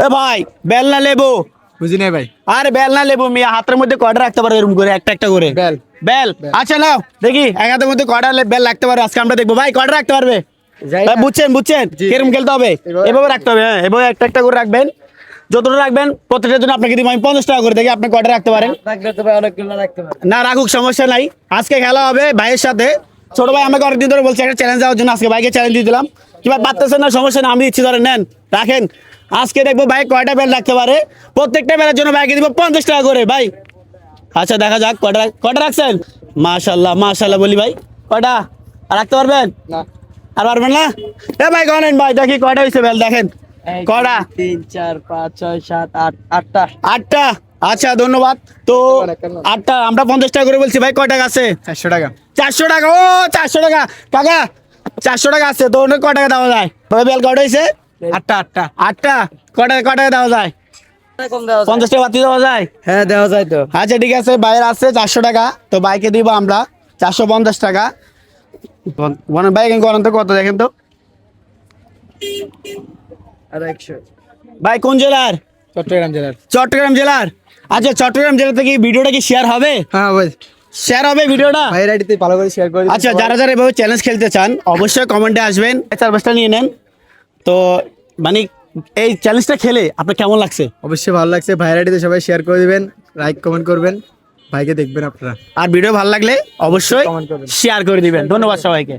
এ ভাই বেল না লেবু? বুঝি নাই ভাই। আরে বেল না লেবু মিয়া, হাতের মধ্যে কয়টা রাখতে পারো এরকম করে একটা একটা করে? বেল। বেল। আচ্ছা নাও দেখি এক হাতের মধ্যে কয়টা বেল রাখতে পারো আজকে আমরা দেখবো। ভাই কয়টা রাখতে পারবে? ভাই বুঝছেন কিরকম খেলতে হবে? এভাবে রাখতে হবে। হ্যাঁ এভাবে একটা একটা করে রাখবেন। যতটা রাখবেন প্রত্যেকটার জন্য আপনাকে দিব আমি 50 টাকা করে। দেখি আপনি কয়টা রাখতে পারেন। না রাখুক, সমস্যা নাই। আজকে খেলা হবে ভাইয়ের সাথে। ছোট ভাই আমাকে অনেকদিন ধরে বলছে একটা চ্যালেঞ্জ দেওয়ার জন্য, আজকে ভাইকে চ্যালেঞ্জ দিয়ে দিলাম। কিংবা পারতেছেন না, সমস্যা না, আমি ইচ্ছে ধরে নেন রাখেন। আজকে দেখবো ভাই কয়টা বেল রাখতে পারে। প্রত্যেকটা বেলের জন্য ভাইকে দিব 50 টাকা করে ভাই। আচ্ছা দেখা যাক কয়টা কয়টা রাখছেন। মাশাল্লাহ মাশাল্লাহ বলি ভাই, কয়টা আর রাখতে পারবেন? না। আর পারবেন না? এ ভাই গনেন ভাই, দেখি কয়টা হয়েছে বেল দেখেন। কয়টা? 3 4 5 6 7 8 8টা। 8টা। আচ্ছা ধন্যবাদ। তো 8টা আমরা 50 টাকা করে বলছি ভাই, কয় টাকা আছে? 400 টাকা। 400 টাকা। ও 400 টাকা কাকা, 400 টাকা আছে তো অনেক। কয় টাকা দেওয়া যায় ভাই? বেল কয়টা হয়েছে? 8টা 8টা। 8টা। কয় টাকা দেওয়া যায়? 50 টাকা বাতি দেওয়া যায়? হ্যাঁ দেওয়া যায় তো। আচ্ছা ঠিক আছে, বাইরে আছে 400 টাকা, তো বাইকে দিব আমরা 450 টাকা। ভাই গণন তো কত দেখেন তো আর 100। ভাই। কোন জেলার? চট্টগ্রাম জেলার। চট্টগ্রাম জেলার। আচ্ছা চট্টগ্রাম জেলা থেকে ভিডিওটা কি শেয়ার হবে? হ্যাঁ ভাই। শেয়ার হবে ভিডিওটা? ভাইয়ের আইডিতে ভালো করে শেয়ার করে দিন। আচ্ছা যারা যারা এভাবে চ্যালেঞ্জ খেলতে চান অবশ্যই কমেন্টে আসবেন, সার্ভিসটা নিয়ে নেন। তো মানে এই চ্যালেঞ্জটা খেলে আপনার কেমন লাগছে? অবশ্যই ভালো লাগছে। ভাইয়ের আইডিতে সবাই শেয়ার করে দিবেন, লাইক কমেন্ট করবেন, ভাইকে দেখবেন আপনারা। আর ভিডিও ভালো লাগলে অবশ্যই কমেন্ট করবেন। শেয়ার করে দিবেন। ধন্যবাদ সবাইকে।